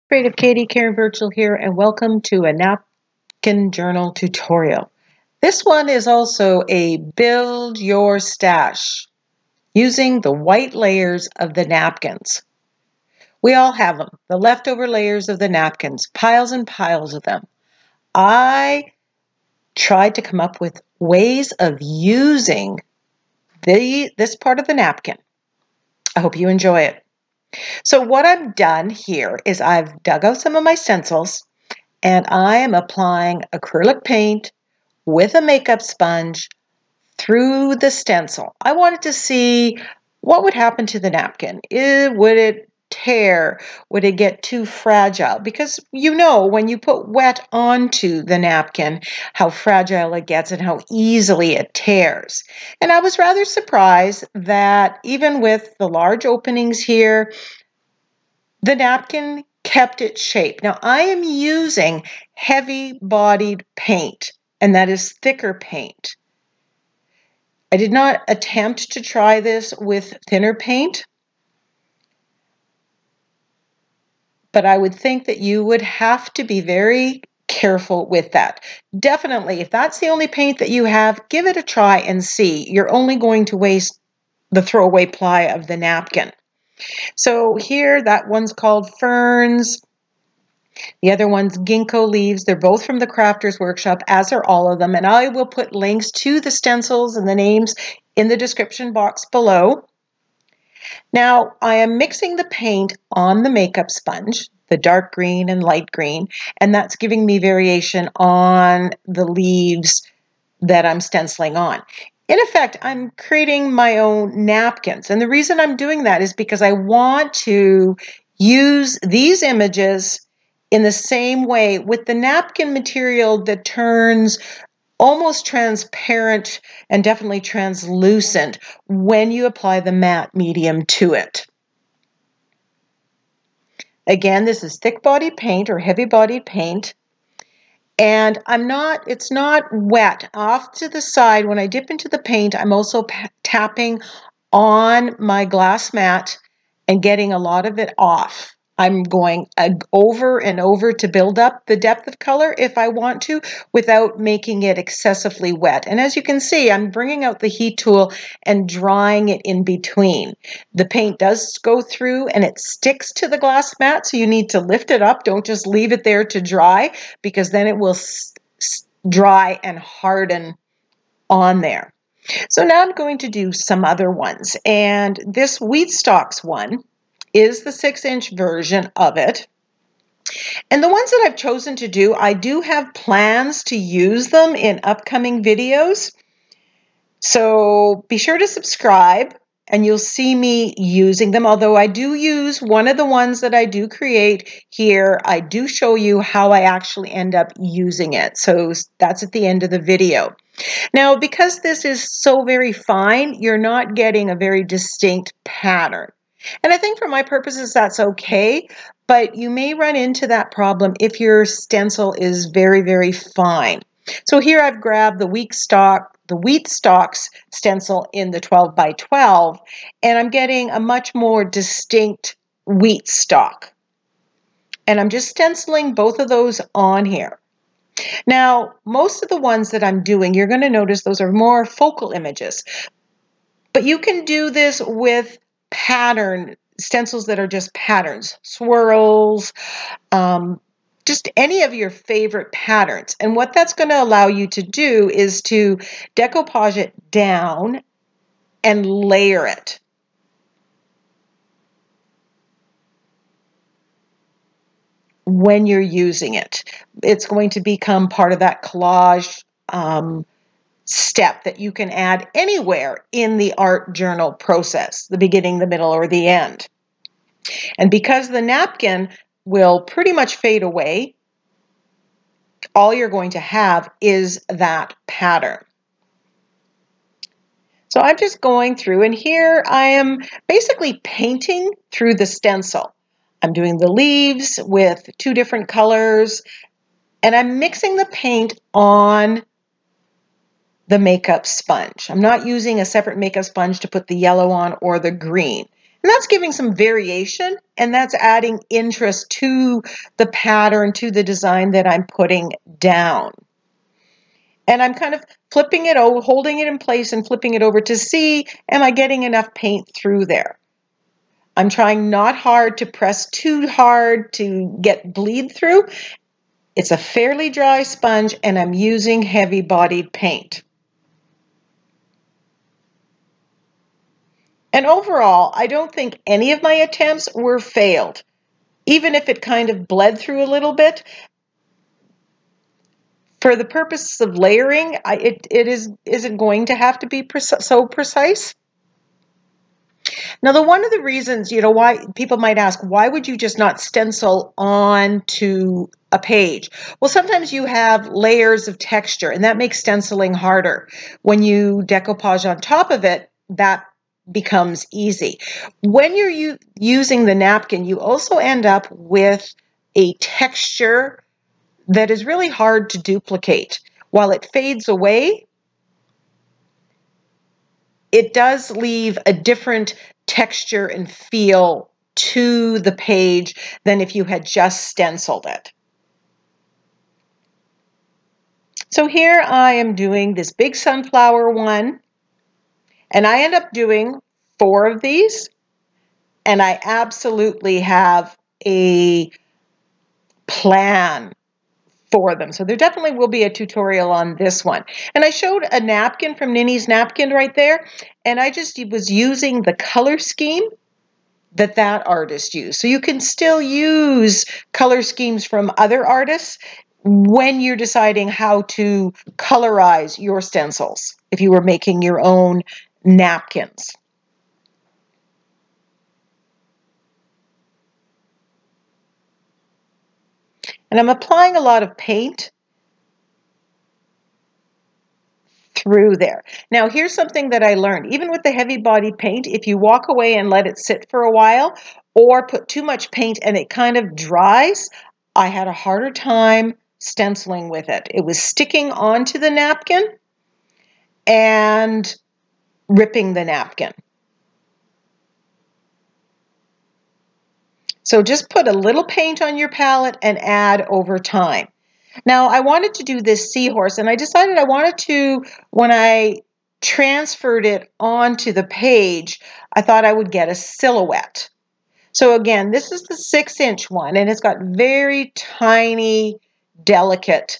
Creative Katie, Karen Burchill here, and welcome to a napkin journal tutorial. This one is also a build your stash using the white layers of the napkins. We all have them, the leftover layers of the napkins, piles and piles of them. I tried to come up with ways of using this part of the napkin. I hope you enjoy it. So what I've done here is I've dug out some of my stencils and I am applying acrylic paint with a makeup sponge through the stencil. I wanted to see what would happen to the napkin. Would it tear? Would it get too fragile? Because you know when you put wet onto the napkin how fragile it gets and how easily it tears. And I was rather surprised that even with the large openings here, the napkin kept its shape. Now I am using heavy-bodied paint, and that is thicker paint. I did not attempt to try this with thinner paint, but I would think that you would have to be very careful with that. Definitely, if that's the only paint that you have, give it a try and see. You're only going to waste the throwaway ply of the napkin. So here, that one's called Ferns. The other one's Ginkgo leaves. They're both from the Crafters Workshop, as are all of them. And I will put links to the stencils and the names in the description box below. Now, I am mixing the paint on the makeup sponge, the dark green and light green, and that's giving me variation on the leaves that I'm stenciling on. In effect, I'm creating my own napkins. And the reason I'm doing that is because I want to use these images in the same way with the napkin material that turns almost transparent and definitely translucent when you apply the matte medium to it. Again, this is thick-bodied paint or heavy-bodied paint. And it's not wet. Off to the side, when I dip into the paint, I'm also tapping on my glass mat and getting a lot of it off. I'm going over and over to build up the depth of color if I want to without making it excessively wet. And as you can see, I'm bringing out the heat tool and drying it in between. The paint does go through and it sticks to the glass mat, so you need to lift it up. Don't just leave it there to dry because then it will dry and harden on there. So now I'm going to do some other ones. And this wheat stalks one is the 6-inch version of it. And the ones that I've chosen to do, I do have plans to use them in upcoming videos. So be sure to subscribe and you'll see me using them. Although I do use one of the ones that I do create here, I do show you how I actually end up using it. So that's at the end of the video. Now, because this is so very fine, you're not getting a very distinct pattern. And I think for my purposes, that's okay, but you may run into that problem if your stencil is very, very fine. So here I've grabbed the wheat stalks stencil in the 12 by 12, and I'm getting a much more distinct wheat stalk. And I'm just stenciling both of those on here. Now, most of the ones that I'm doing, you're going to notice those are more focal images. But you can do this with stencils that are just patterns, swirls, just any of your favorite patterns. And what that's going to allow you to do is to decoupage it down and layer it. When you're using it, it's going to become part of that collage step that you can add anywhere in the art journal process, the beginning, the middle, or the end. And because the napkin will pretty much fade away, all you're going to have is that pattern. So I'm just going through, and here I am basically painting through the stencil. I'm doing the leaves with 2 different colors, and I'm mixing the paint on the makeup sponge. I'm not using a separate makeup sponge to put the yellow on or the green. And that's giving some variation, and that's adding interest to the pattern, to the design that I'm putting down. And I'm kind of flipping it over, holding it in place and flipping it over to see, am I getting enough paint through there? I'm trying not hard to press too hard to get bleed through. It's a fairly dry sponge, and I'm using heavy-bodied paint. And overall, I don't think any of my attempts were failed. Even if it kind of bled through a little bit, for the purposes of layering, it isn't going to have to be so precise. Now, one of the reasons, why people might ask, why would you just not stencil onto a page? Well, sometimes you have layers of texture, and that makes stenciling harder. When you decoupage on top of it, that becomes easy. When you're using the napkin, you also end up with a texture that is really hard to duplicate. While it fades away, it does leave a different texture and feel to the page than if you had just stenciled it. So here I am doing this big sunflower one, and I end up doing 4 of these, and I absolutely have a plan for them. So there definitely will be a tutorial on this one. And I showed a napkin from Ninny's Napkin right there, and I just was using the color scheme that artist used. So you can still use color schemes from other artists when you're deciding how to colorize your stencils, if you were making your own napkins. And I'm applying a lot of paint through there. Now, here's something that I learned. Even with the heavy body paint, if you walk away and let it sit for a while, or put too much paint and it kind of dries, I had a harder time stenciling with it. It was sticking onto the napkin and ripping the napkin. So just put a little paint on your palette and add over time. Now, I wanted to do this seahorse, and I decided I wanted to, when I transferred it onto the page, I thought I would get a silhouette. So again, this is the 6-inch one, and it's got very tiny, delicate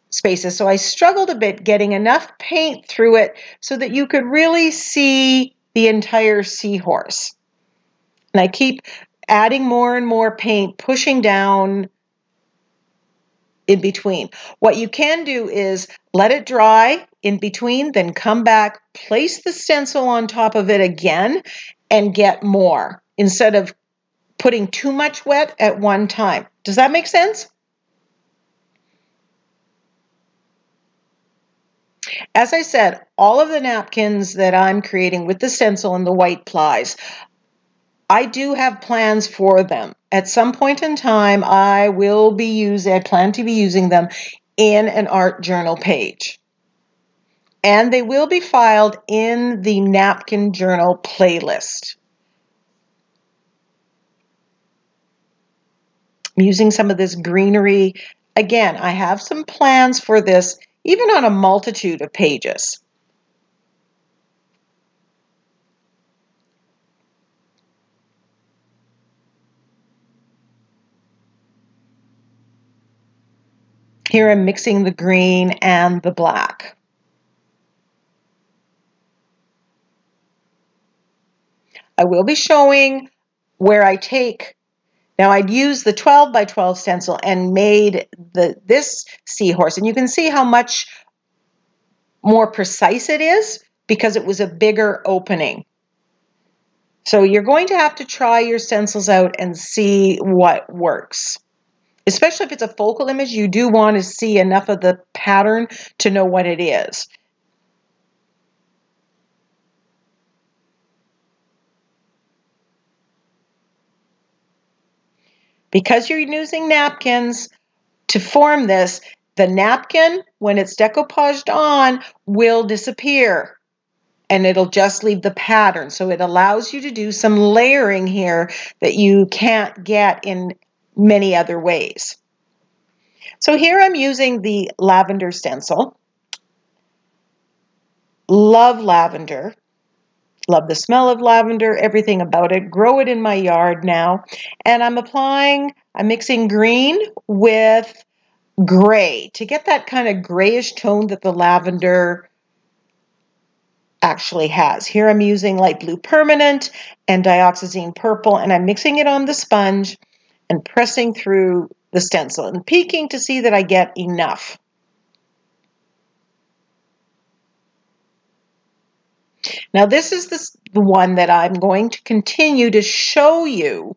spaces. So I struggled a bit getting enough paint through it so that you could really see the entire seahorse. And I keep adding more and more paint, pushing down in between. What you can do is let it dry in between, then come back, place the stencil on top of it again, and get more instead of putting too much wet at one time. Does that make sense? As I said, all of the napkins that I'm creating with the stencil and the white plies, I do have plans for them. At some point in time, I plan to be using them in an art journal page. And they will be filed in the napkin journal playlist. I'm using some of this greenery. Again, I have some plans for this, even on a multitude of pages. Here I'm mixing the green and the black. I will be showing where I take, now I'd used the 12 by 12 stencil and made this seahorse, and you can see how much more precise it is because it was a bigger opening. So you're going to have to try your stencils out and see what works. Especially if it's a focal image, you do want to see enough of the pattern to know what it is. Because you're using napkins to form this, the napkin, when it's decoupaged on, will disappear. and it'll just leave the pattern. So it allows you to do some layering here that you can't get in many other ways. So here I'm using the lavender stencil. Love lavender. Love the smell of lavender, everything about it. Grow it in my yard now. And I'm mixing green with gray to get that kind of grayish tone that the lavender actually has. Here I'm using light blue permanent and dioxazine purple, and I'm mixing it on the sponge and pressing through the stencil and peeking to see that I get enough. Now this is the one that I'm going to continue to show you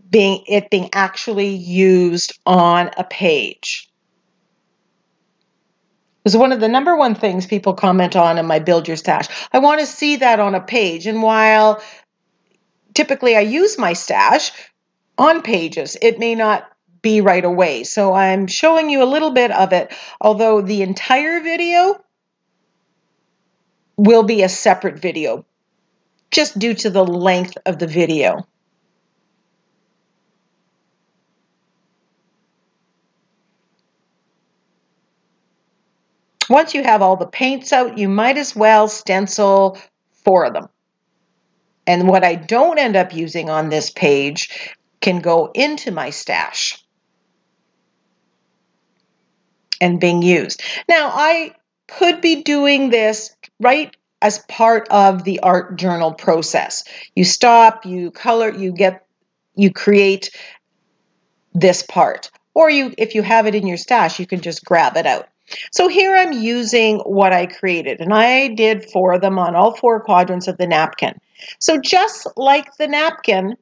being actually used on a page. It's one of the number one things people comment on in my Build Your Stash. I want to see that on a page. And while typically I use my stash on pages, it may not be right away. So I'm showing you a little bit of it, although the entire video will be a separate video, just due to the length of the video. Once you have all the paints out, you might as well stencil 4 of them. And what I don't end up using on this page can go into my stash and being used. Now, I could be doing this right as part of the art journal process. You stop, you color, you create this part. Or if you have it in your stash, you can just grab it out. So here I'm using what I created, and I did 4 of them on all 4 quadrants of the napkin. So just like the napkin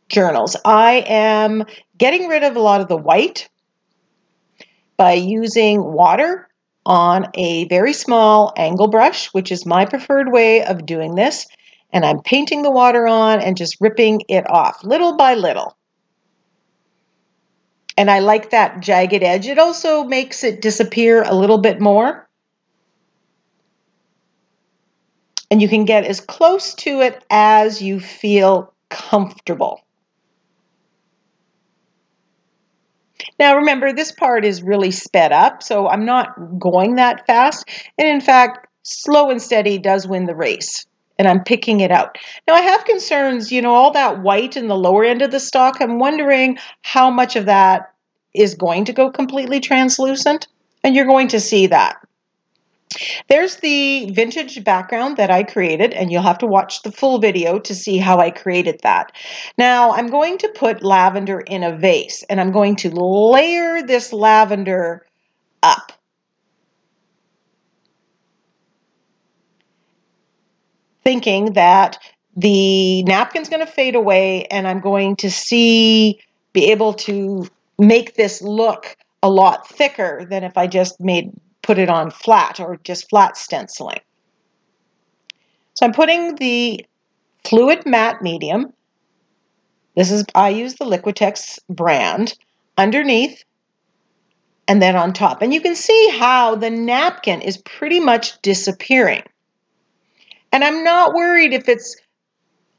journals, I am getting rid of a lot of the white by using water on a very small angle brush, which is my preferred way of doing this. And I'm painting the water on and just ripping it off little by little. And I like that jagged edge. It also makes it disappear a little bit more. And you can get as close to it as you feel comfortable. Now remember, this part is really sped up, so I'm not going that fast. And in fact, slow and steady does win the race. And I'm picking it out. Now I have concerns, all that white in the lower end of the stalk. I'm wondering how much of that is going to go completely translucent, and you're going to see that. There's the vintage background that I created, and you'll have to watch the full video to see how I created that. Now I'm going to put lavender in a vase, and I'm going to layer this lavender up. Thinking that the napkin's going to fade away, and I'm going to be able to make this look a lot thicker than if I just put it on flat or just flat stenciling. So I'm putting the fluid matte medium. I use the Liquitex brand underneath and then on top. And you can see how the napkin is pretty much disappearing. And I'm not worried if it's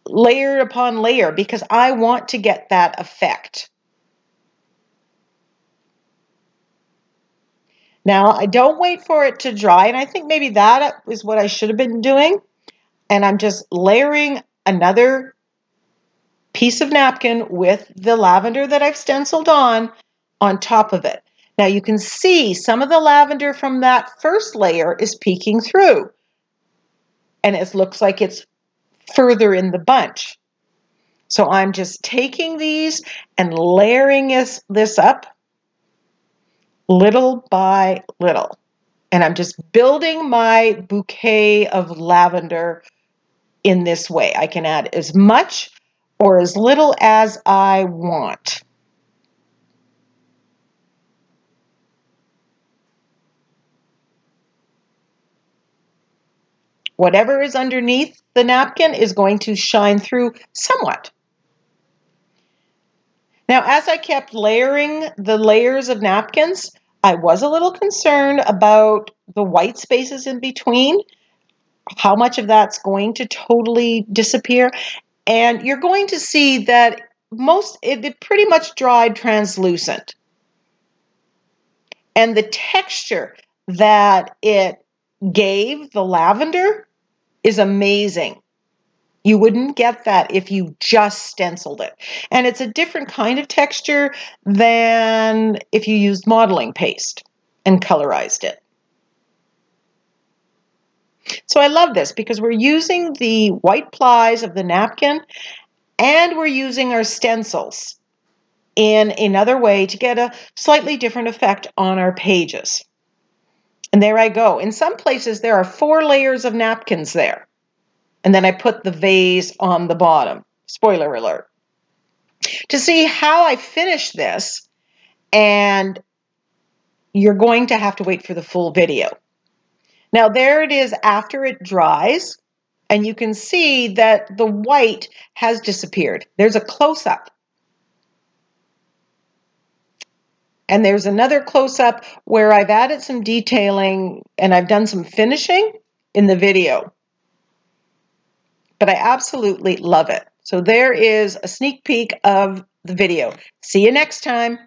layer upon layer because I want to get that effect. Now, I don't wait for it to dry, and I think maybe that is what I should have been doing. And I'm just layering another piece of napkin with the lavender that I've stenciled on top of it. Now you can see some of the lavender from that first layer is peeking through, and it looks like it's further in the bunch. So I'm just taking these and layering this up little by little. And I'm just building my bouquet of lavender in this way. I can add as much or as little as I want. Whatever is underneath the napkin is going to shine through somewhat. Now, as I kept layering the layers of napkins, I was a little concerned about the white spaces in between, how much of that's going to totally disappear. And you're going to see that it pretty much dried translucent. And the texture that it gave the lavender is amazing. You wouldn't get that if you just stenciled it. And it's a different kind of texture than if you used modeling paste and colorized it. So I love this because we're using the white plies of the napkin and we're using our stencils in another way to get a slightly different effect on our pages. And there I go. In some places, there are 4 layers of napkins there. And then I put the vase on the bottom. Spoiler alert. To see how I finish this, and you're going to have to wait for the full video. Now there it is after it dries, and you can see that the white has disappeared. There's a close-up. And there's another close-up where I've added some detailing and I've done some finishing in the video. But I absolutely love it. So there is a sneak peek of the video. See you next time.